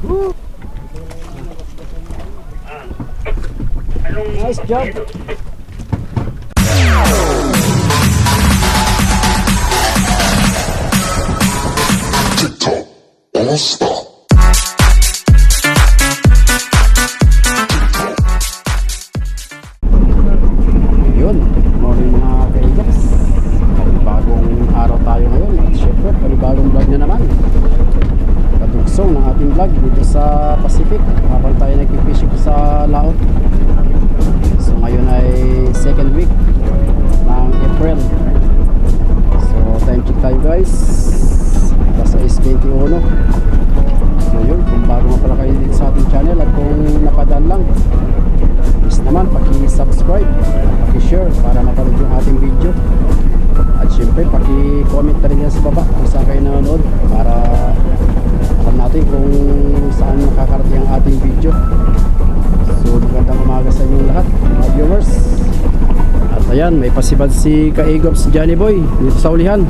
Nice job. TikTok All Star. Yun, morning mga kaigas. Bagong araw tayo ngayon. At syempre, bagong vlog na naman. Kadugsong ng ating vlog dito sa Pacific habang tayo nagpipiship sa laot. So ngayon ay second week ng April. So time check tayo guys. Nasa S21. So yun, kung bago nga pala kayo dito sa ating channel at kung napadaan lang, please naman paki-subscribe, paki-share para mapanood yung ating video. At syempre paki-comment na rin yan sa baba kung saan kayo nanonood para alam natin kung saan nakakarating ang ating video. So magandang umaga sa inyong lahat mga viewers. At ayan, may pasibad si Ka-Egops Johnny Boy dito sa ulihan.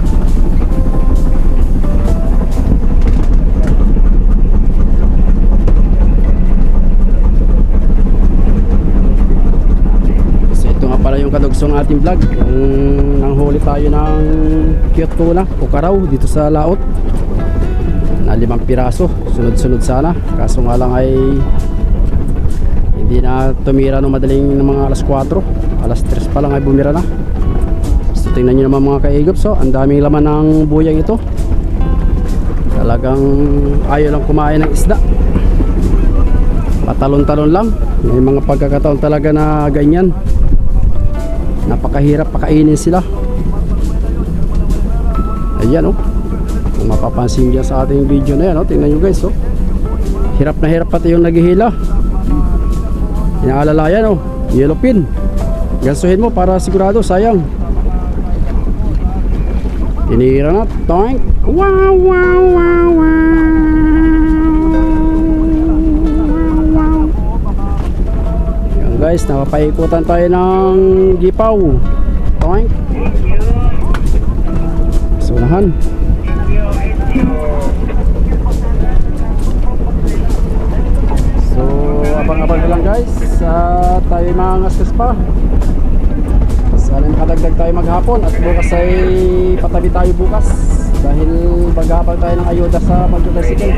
Yung kadugsong ating vlog, yung nanghuli tayo ng cute tuna o karaw dito sa laot na 5 piraso, sunod-sunod sana, kaso nga lang ay hindi na tumira no madaling ng mga alas 4, alas 3 pa lang ay bumira na. So tingnan nyo naman mga Ka-Egops, so, ang daming laman ng buyang ito, talagang ayaw lang kumain ng isda, patalon-talon lang. May mga pagkakataon talaga na ganyan, napakahirap pakainin sila. Ayan kung mapapansin dyan sa ating video na yan tingnan nyo guys hirap na hirap pati yung naghihila. Inaalala yan yellow pin, gansuhin mo para sigurado, sayang. Tinira na, toink. Wow wow wow wow. Guys, napapaikutan tayo ng gipaw. Toink. Sunahan. So, abang-abang lang guys. Tayo mangaskas pa. Sana makadagdag tayo maghapon. At bukas ay patabi tayo bukas. Dahil maghapon tayo ng ayuda sa mag-tricycle.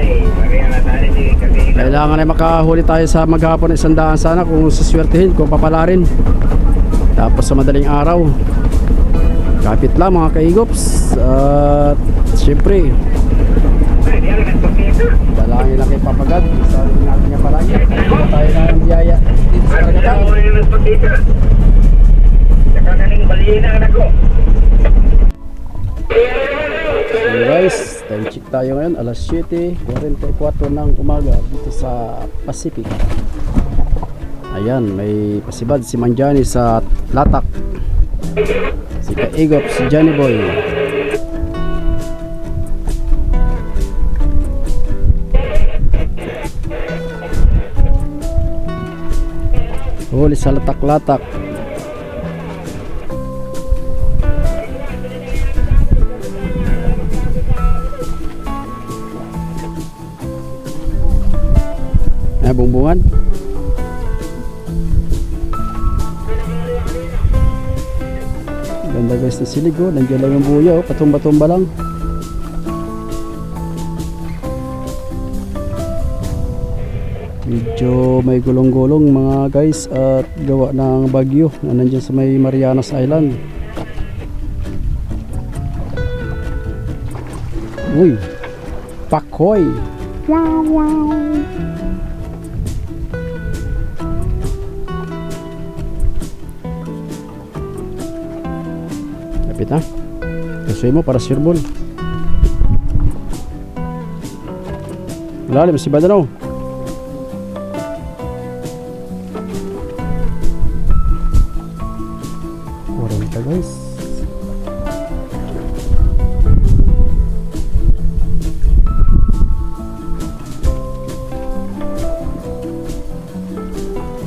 Kailangan ay makahuli tayo sa maghapon 100 sana kung suswertehin, kung papalarin. Tapos sa madaling araw, kapit lang mga Ka-Egops. At syempre dalangin lang kay Papagad, sabi natin nga palagi kaya tayo na ang biyaya dito sa Ragatan. So guys, time check tayo ngayon, alas 7:44 ng umaga dito sa Pacific. Ayan, may pasibad si Manjani sa latak, si Ka-Egops, si Johnny Boy. Huli sa latak-latak. Bungbungan. Ganda guys na silig nandiyan lang yung buya patumba-tumba lang. Medyo may gulong-gulong mga guys at gawa ng bagyo na nandiyan sa may Marianas Island. Uy, pakoy. Wow wow. Kapit ha. Kasuhin mo para sirbol. Lalim si Badano. Orang ka guys.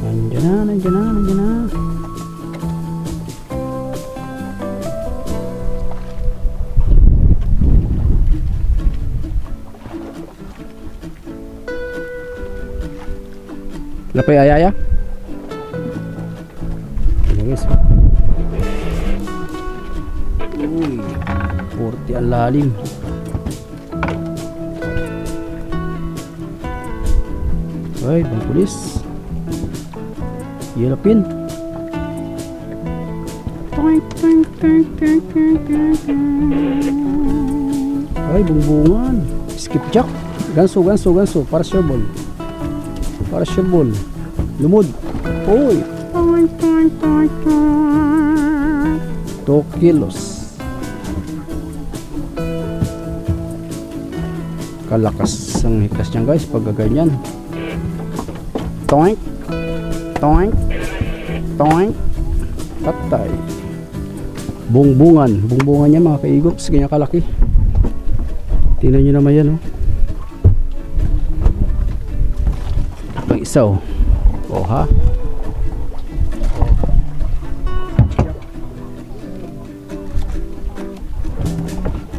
Nandiyan na. Lapay ayaya. Ayan guys. Uy, 40 ang lalim. Ay, bang pulis. Yellow pin. Ay, bungbungan. Skipjack. Ganso. Para sure ball. Lumod. Uy. 2 kilos. Kalakas ang hikas niyan guys pag ganyan. Toink. Patay. Bungbungan niya mga kaigops, ganyan kalaki. Tingnan nyo naman yan, oh. Pang isa, oh. Oh, ha?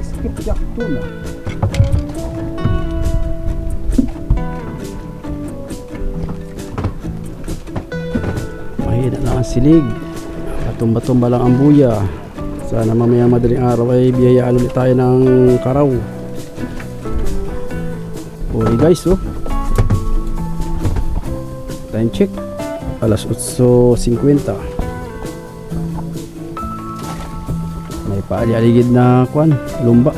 Skipjack tuna. Mahina lang ang silig. Tumba-tumba lang ang buya. Sana mamaya madaling araw ay biyayaan ulit tayo ng karaw. Okay guys, oh. Time check. Alas 8:50. May paali-aligid na kwan, lumba.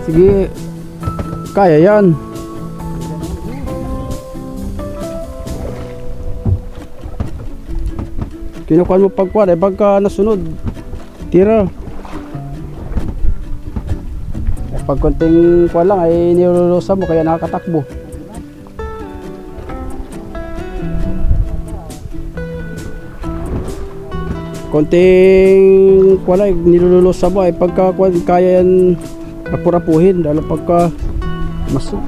Sige. Kaya yan. Kinukuha mo pagkuhan ay pagka nasunod tira ay pag konting kuha lang ay nilulusa mo kaya nakakatakbo. Konting kuha lang nilulusa mo ay pagka kaya yan apurapuhin lalo pagka masuk.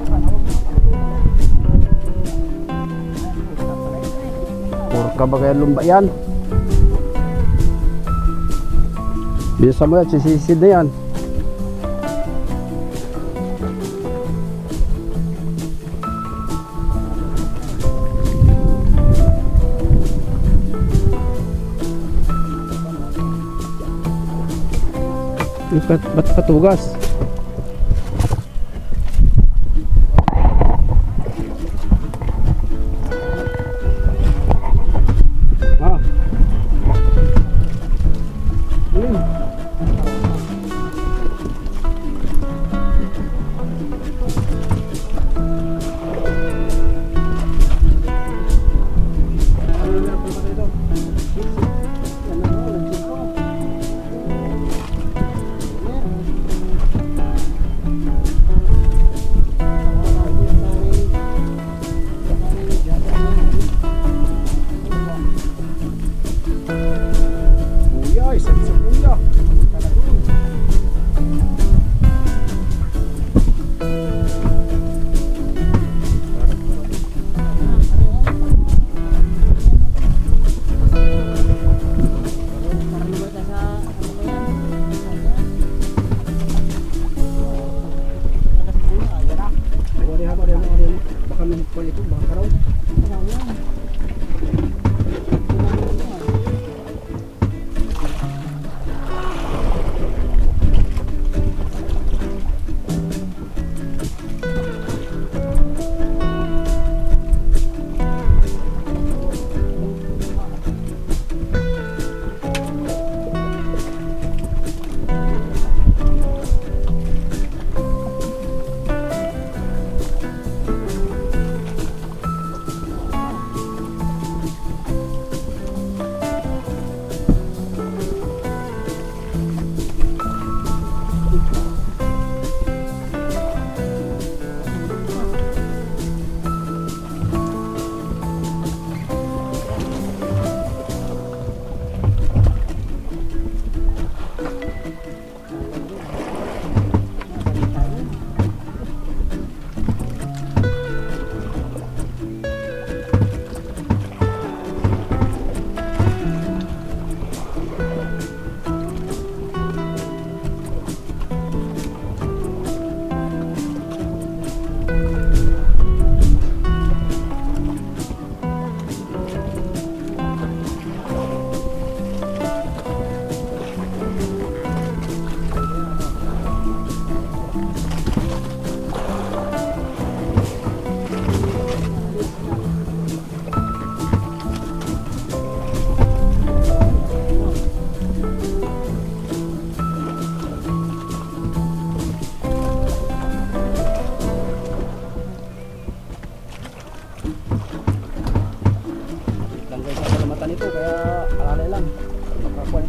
Puro ka ba kaya lumba yan? Bisa mo yan, sisisid na yan. Ba't patugas?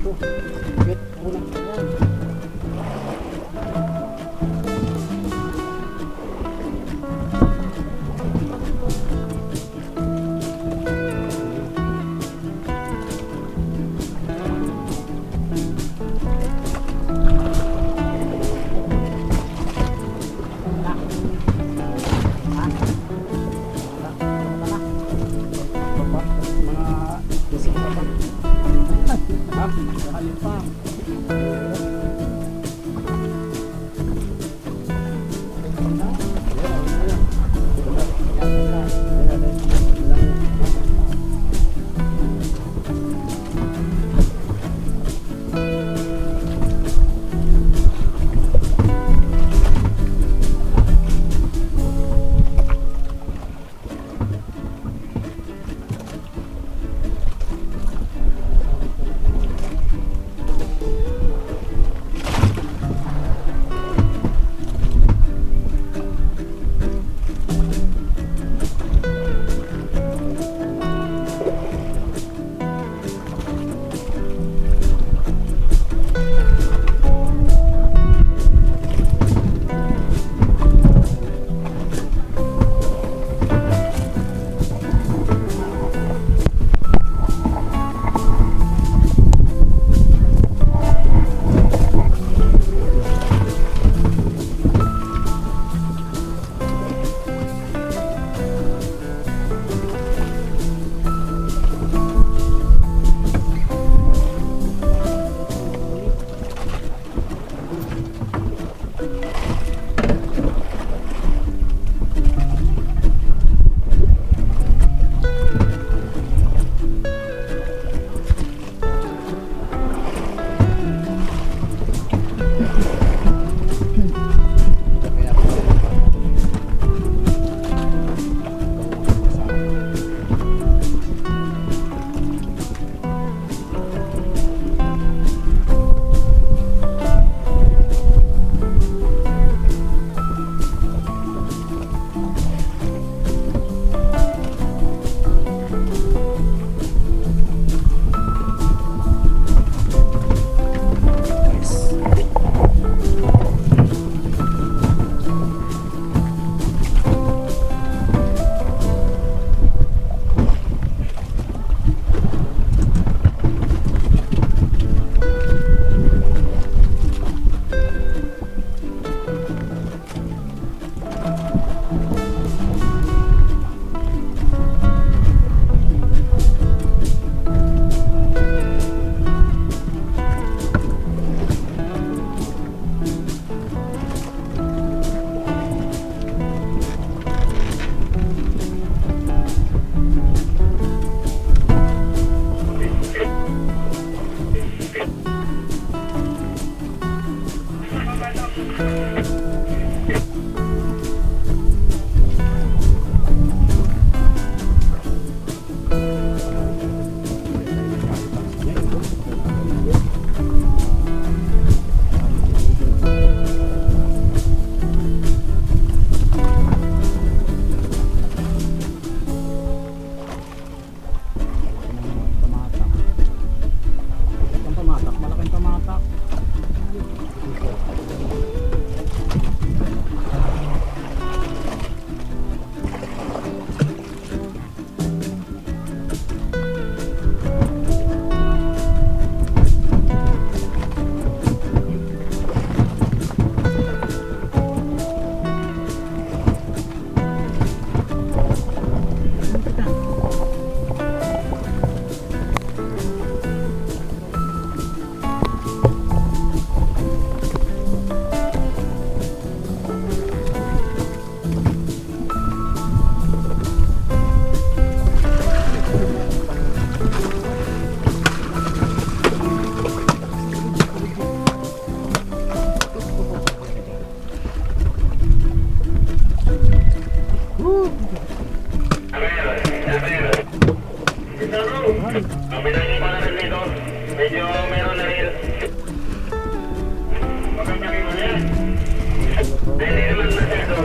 Ito. Wait, una. Medyo meron na rin. Magkakabi mo na yan. Hindi naman masyado.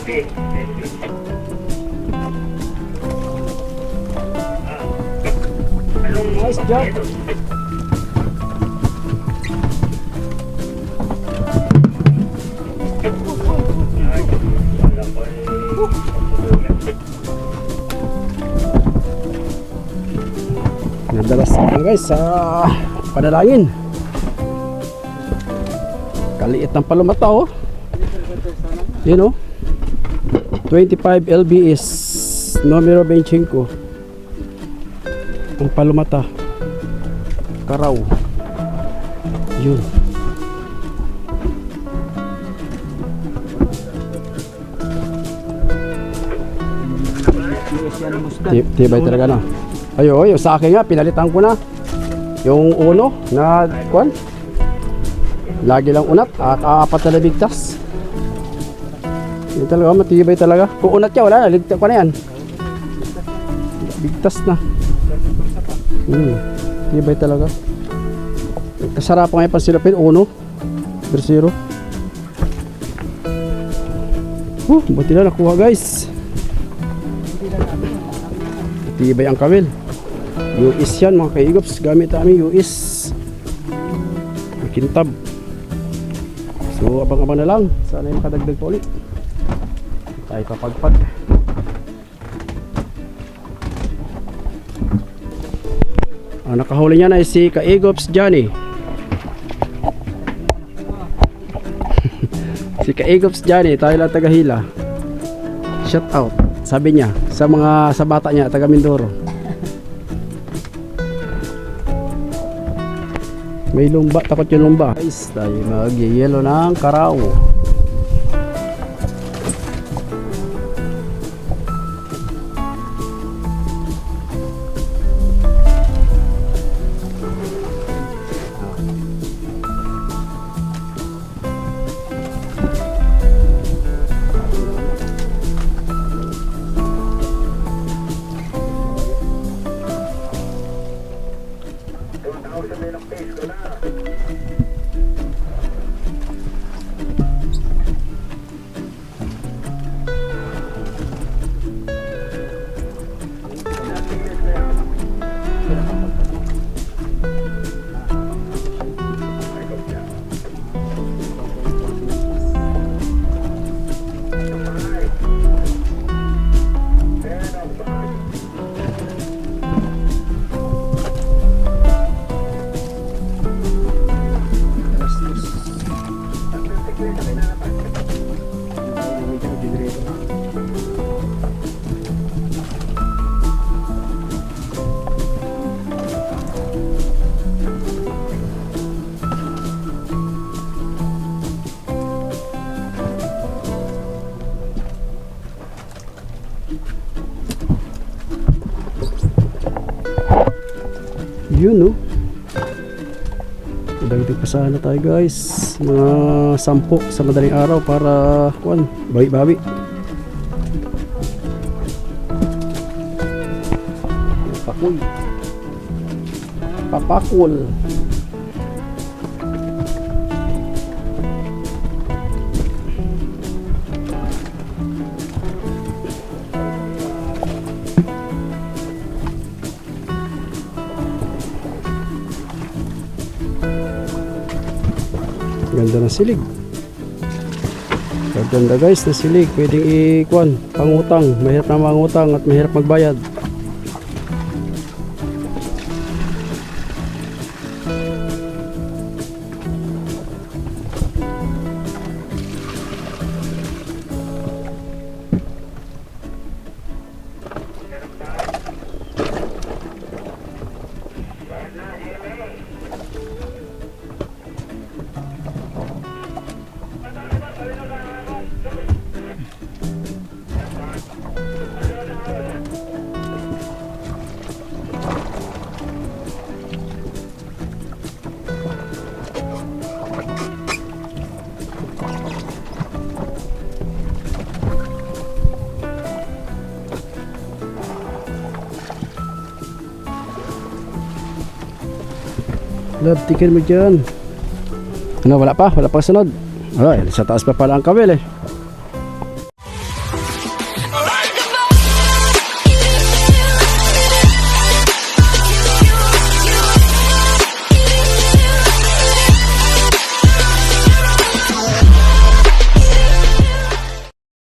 Nice job. Nadalas ako guys sa panalangin. Kaliit ng palumata oh. Yun oh. 25 lbs numero 25. Ang palumata. Karaw. Yun. Tibay talaga na. Ayo, sa akin nga pinalitan ko na yung uno na kwan. Lagi lang unat at apat na bigtas. Yun talaga, matibay talaga. Kung unat niya, wala na, ligtas ko na yan. Bigtas na. Tibay talaga. Kasarap ngayon pang silapin, uno. Bersero. Buti na nakuha guys. Tibay ang kawil. US yan mga kaigops, gamit namin US makintab. So abang-abang na lang, sana yung makadagdag pa ulit tayo papagpag. Ang nakahuli niya na si Kaigops Johnny. Si Kaigops Johnny, tayo lang tagahila. Shout out sabi niya sa mga sa bata niya taga Mindoro. May lumba, takot yung lumba. Guys, tayo mag-yelo ng karaw. Yun no. Dagdag pa sana tayo guys. Mga 10 sa madaling araw para kuan, bawi-bawi. Pakul. Papakul. Ganda ng silig. Ganda guys na silig. Pwedeng ikuan, pangutang. Mahirap na mangutang at mahirap magbayad. Love, tikin mo dyan. Ano, wala pa? Wala pang sunod. Ay, sa taas pa pala ang kawil eh.